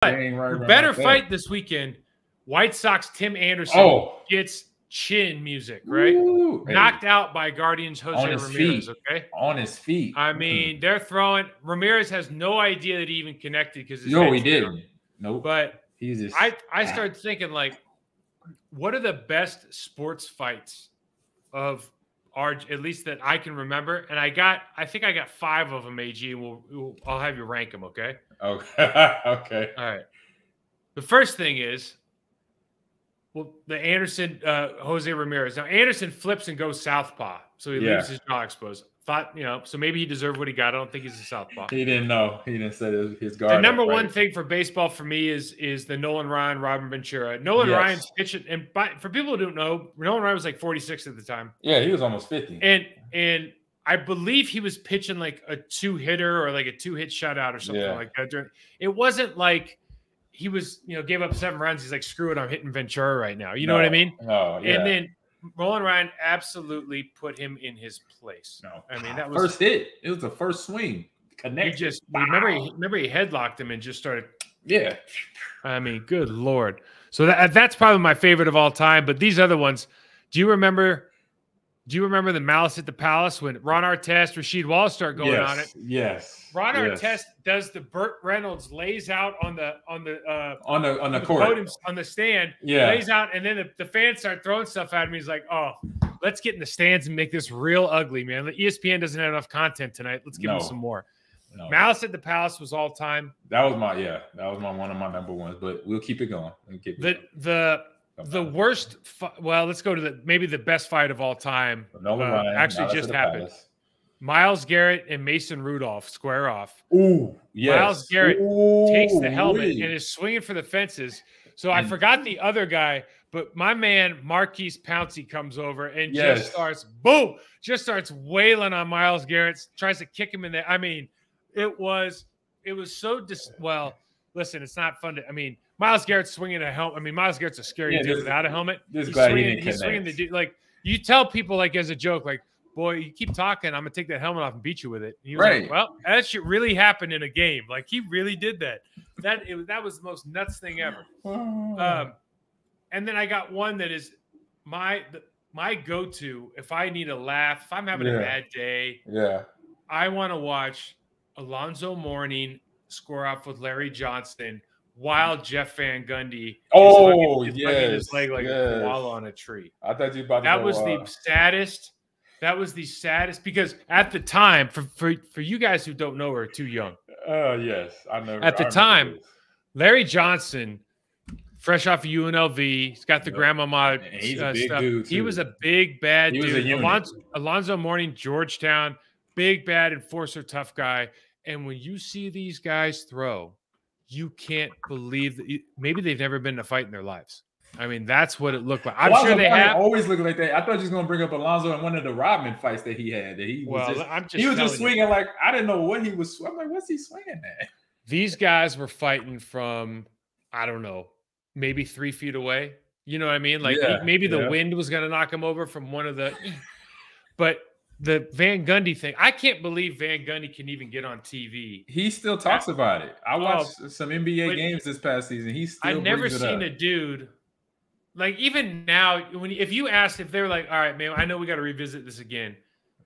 But better fight this weekend. White Sox Tim Anderson gets chin music, right? Ooh, knocked out by Guardians Jose Ramirez, okay? On his feet. I mean, they're throwing – Ramirez has no idea that he even connected because his he didn't. Nope. But I started thinking, like, what are the best sports fights of our – at least that I can remember? And I think I got 5 of them, AG, and I'll have you rank them, okay? Okay. Okay. All right. The first thing is – well, the Anderson, Jose Ramirez. Now, Anderson flips and goes southpaw, so he leaves his jaw exposed. Thought, so maybe he deserved what he got. I don't think he's a southpaw. He didn't know. He didn't set his guard. The number one thing for baseball for me is the Nolan Ryan, Robin Ventura. Nolan Ryan's pitching, and for people who don't know, Nolan Ryan was like 46 at the time. Yeah, he was almost 50. And I believe he was pitching like a 2-hitter or like a 2-hit shutout or something like that. It wasn't like he was, gave up 7 runs. He's like, screw it, I'm hitting Ventura right now. You know what I mean? No, yeah. And then Nolan Ryan absolutely put him in his place. No, I mean, that was first hit. It was the first swing. Connect. Remember he headlocked him and just started. Yeah. I mean, good Lord. So that's probably my favorite of all time. But these other ones, do you remember the Malice at the Palace when Ron Artest, Rasheed Wallace start going on it? Yes. Ron Artest does the Burt Reynolds, lays out on the court podium, on the stand, lays out, and then the fans start throwing stuff at him. He's like, "Oh, let's get in the stands and make this real ugly, man. The ESPN doesn't have enough content tonight. Let's give them some more." No. Malice at the Palace was all time. That was one of my number ones. But we'll keep it going. The worst. Well, let's go to maybe the best fight of all time. Actually, just happened. Myles Garrett and Mason Rudolph square off. Ooh, yes. Myles Garrett takes the helmet and is swinging for the fences. So I forgot the other guy, but my man Marquise Pouncey comes over and just starts wailing on Myles Garrett, tries to kick him in there. I mean, it was so listen, it's not fun to. Myles Garrett's swinging a helmet. Myles Garrett's a scary dude without a helmet. He's swinging the dude. Like, you tell people, like, as a joke, like, boy, you keep talking, I'm gonna take that helmet off and beat you with it. And he was like, well, that shit really happened in a game. Like, he really did that. That was the most nuts thing ever. And then I got one that is my go-to if I need a laugh, if I'm having a bad day. Yeah, I want to watch Alonzo Mourning score off with Larry Johnson while Jeff Van Gundy is hugging his leg like a koala on a tree. I thought you about to That was the saddest. That was the saddest because at the time, for you guys who don't know or are too young. Yes, I know. At the time, Larry Johnson, fresh off of UNLV, he's got the grandmama he's a big stuff. Dude too. He was a big bad dude. Was a unit. Alonzo Mourning, Georgetown, big bad enforcer, tough guy. And when you see these guys throw, you can't believe that. Maybe they've never been in a fight in their lives. That's what it looked like. I'm sure they have. Always looking like that. I thought you was going to bring up Alonzo in one of the Rodman fights that he had. He was just swinging like I didn't know what he was. I'm like, what's he swinging at? These guys were fighting from, I don't know, maybe 3 feet away. You know what I mean? Like maybe the wind was going to knock him over from one of the. But the Van Gundy thing, I can't believe Van Gundy can even get on TV. He still talks about it. I watched some NBA games this past season. I've never seen a dude. Like, even now, if you asked if they're like, all right, man, I know we got to revisit this again.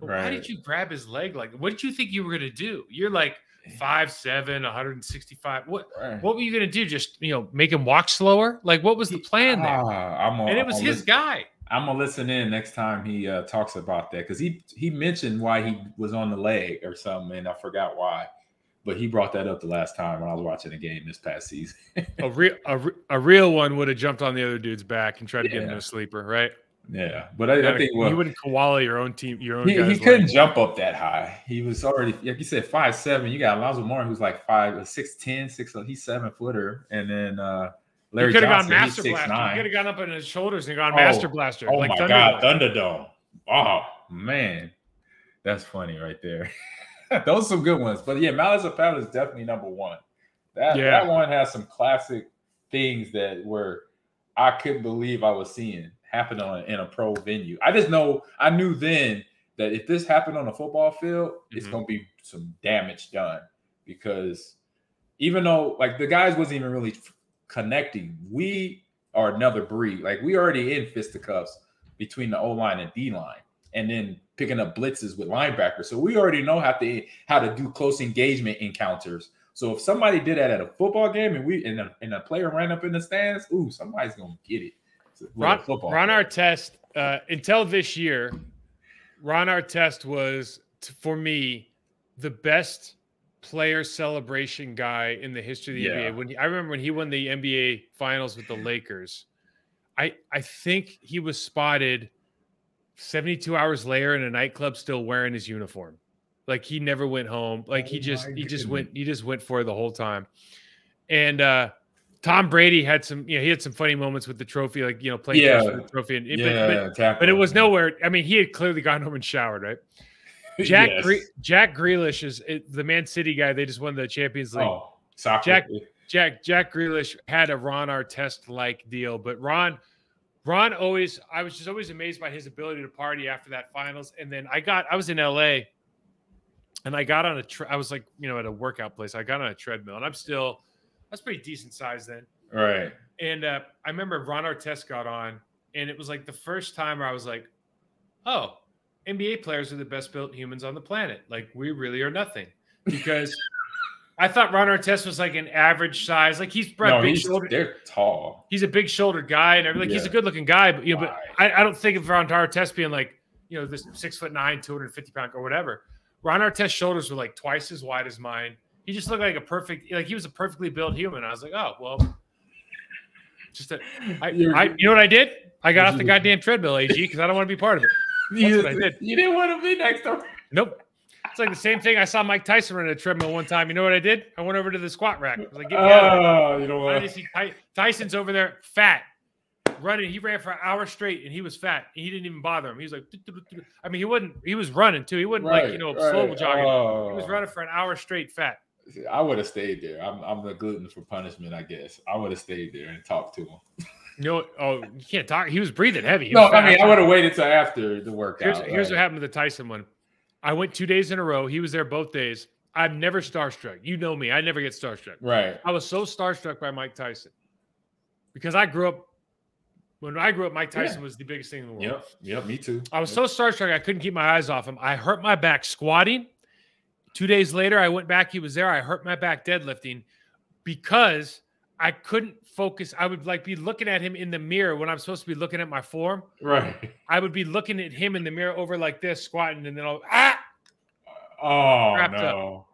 But why did you grab his leg? Like, what did you think you were going to do? You're like 5'7", 165. What were you going to do? Just, make him walk slower? Like, what was the plan there? And it was his guy. I'm going to listen in next time he talks about that because he mentioned why he was on the leg or something, and I forgot why. But he brought that up the last time when I was watching a game this past season. a real one would have jumped on the other dude's back and tried to get him in a sleeper, right? Yeah, but I think you wouldn't koala your own team, your own. He couldn't jump up that high. He was already, like you said, 5'7". You got Alonzo Mourning, who's like 6'10", 6'. He's 7-footer, and then Larry Johnson, he's 6'9". He could have gone up on his shoulders and gone Master Blaster. Oh, like my God, Thunderdome! Oh man, that's funny right there. Those are some good ones. But yeah, Malice at the Palace is definitely number one. That one has some classic things that I couldn't believe I was seeing happen in a pro venue. I knew then that if this happened on a football field, it's going to be some damage done because even though like the guys wasn't even really connecting. We are another breed. Like we already in fisticuffs between the O-line and D-line, and then picking up blitzes with linebackers. So we already know how to do close engagement encounters. So if somebody did that at a football game and a player ran up in the stands, ooh, somebody's gonna get it. Ron Artest, until this year, Ron Artest was, for me, the best player celebration guy in the history of the NBA. I remember when he won the NBA Finals with the Lakers, I think he was spotted 72 hours later in a nightclub still wearing his uniform. Like he never went home. Like he just went for it the whole time. And Tom Brady had some, he had some funny moments with the trophy, like, playing with the trophy. But it was nowhere. I mean, he had clearly gone home and showered, right? Jack Grealish is the Man City guy. They just won the Champions League. Oh, soccer. Jack Grealish had a Ron Artest-like deal, but Ron always, I was just always amazed by his ability to party after that finals. And then I was in LA and I got on I was like, at a workout place. I got on a treadmill and I was pretty decent size then. Right. And I remember Ron Artest got on and it was like the first time where I was like, oh, NBA players are the best built humans on the planet. Like we really are nothing, because I thought Ron Artest was like an average size. Like they're tall. He's a big shouldered guy and everything. Like he's a good looking guy, but but I don't think of Ron Artest being like, this 6'9", 250-pound or whatever. Ron Artest's shoulders were like twice as wide as mine. He just looked like he was a perfectly built human. I was like, oh, well, you know what I did? I got off the goddamn treadmill, AG, because I don't want to be part of it. That's what I did. You didn't want to be next to him. Nope. It's like the same thing. I saw Mike Tyson run a treadmill one time. You know what I did? I went over to the squat rack. I was like, get me out of there. Tyson's over there, fat, running. He ran for an hour straight, and he was fat. And he didn't even bother him. He was like, I mean, he was running too. He wasn't slow jogging. He was running for an hour straight, fat. I would have stayed there. I'm the glutton for punishment, I guess. I would have stayed there and talked to him. You can't talk. He was breathing heavy. I would have waited till after the workout. Here's what happened to the Tyson one. I went 2 days in a row. He was there both days. I'm never starstruck. You know me. I never get starstruck. Right. I was so starstruck by Mike Tyson because when I grew up, Mike Tyson was the biggest thing in the world. Yep, me too. I was so starstruck I couldn't keep my eyes off him. I hurt my back squatting. 2 days later, I went back. He was there. I hurt my back deadlifting because I couldn't focus. I would be looking at him in the mirror when I'm supposed to be looking at my form. Right. I would be looking at him in the mirror over like this, squatting, and then Oh, no.